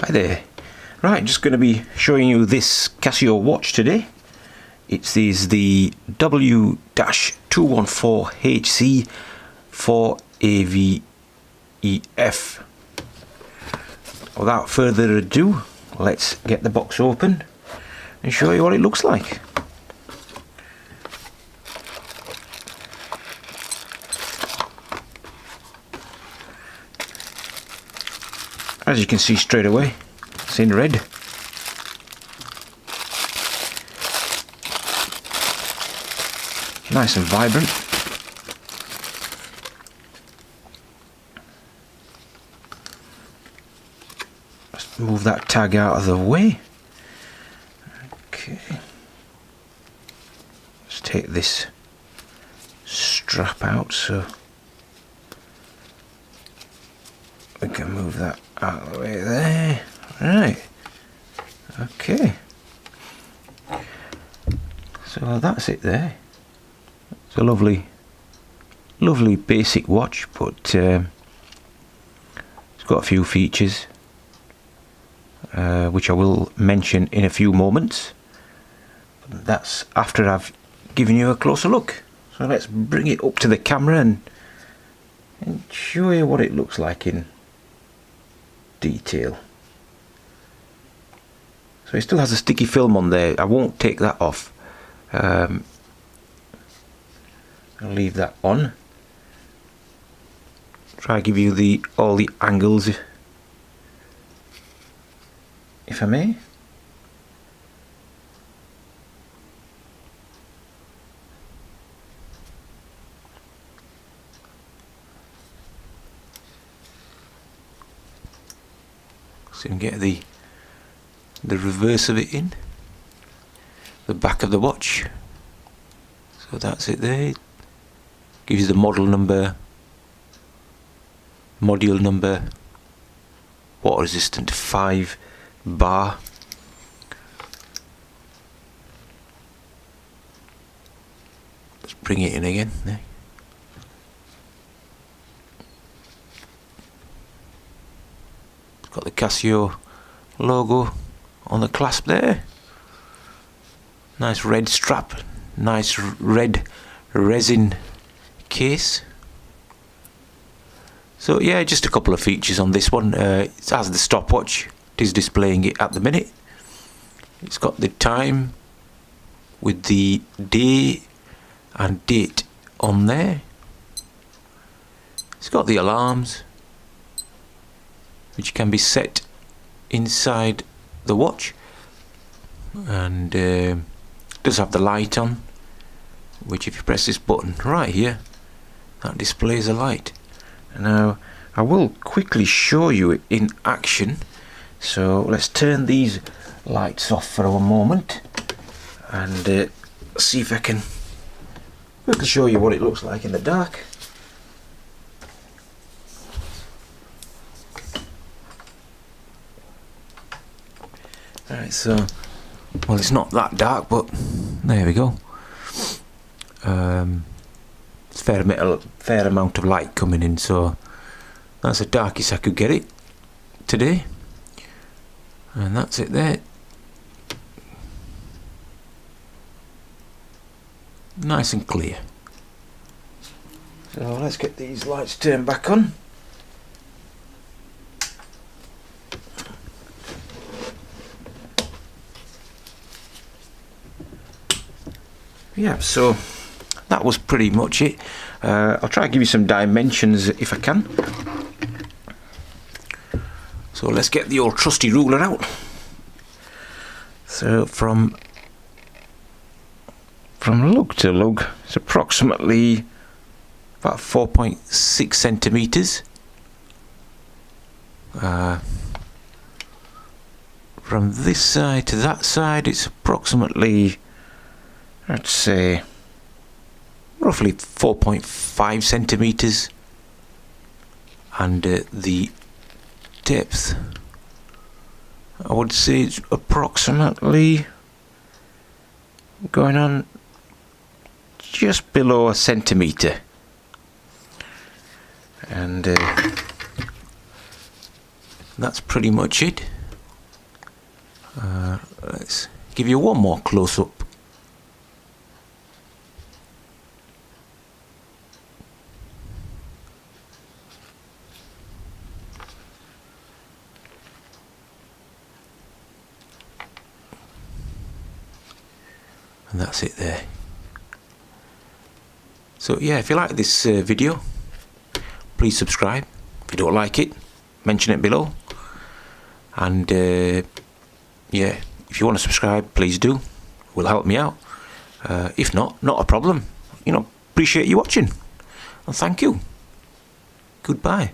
Hi there. Right, just going to be showing you this Casio watch today. It is the W-214HC-4AVEF. Without further ado, let's get the box open and show you what it looks like. As you can see straight away, it's in red. Nice and vibrant. Let's move that tag out of the way. Okay. Let's take this strap out so we can move that out of the way there. Right. Okay. So that's it there. It's a lovely basic watch, but it's got a few features which I will mention in a few moments. That's after I've given you a closer look. So let's bring it up to the camera and show you what it looks like in detail. So it still has a sticky film on there. I won't take that off. I'll leave that on. Try to give you all the angles, if I may. So you can get the reverse of it in the back of the watch. So that's it there. Gives you the module number, water resistant 5 bar. Let's bring it in again there. It's got the Casio logo on the clasp there. Nice red strap, nice red resin case. So yeah, just a couple of features on this one. It has the stopwatch. It is displaying it at the minute. It's got the time with the day and date on there. It's got the alarms, which can be set inside the watch, and does have the light on, which if you press this button right here, that displays a light. Now I will quickly show you it in action, so let's turn these lights off for a moment and see if I can quickly show you what it looks like in the dark. Alright, so, well, it's not that dark, but there we go. It's fair amount of light coming in, so that's the darkest I could get it today. And that's it there. Nice and clear. So let's get these lights turned back on. Yeah, so that was pretty much it. I'll try to give you some dimensions if I can. So let's get the old trusty ruler out. So from lug to lug, it's approximately about 4.6 centimeters. From this side to that side, it's approximately, I'd say, roughly 4.5 centimeters, and the depth, I would say, it's approximately going on just below a centimeter, and that's pretty much it. Let's give you one more close-up. And that's it there. So yeah, if you like this video, please subscribe. If you don't like it, mention it below. And yeah, if you want to subscribe, please do. It will help me out. If not a problem. You know, appreciate you watching. And thank you. Goodbye.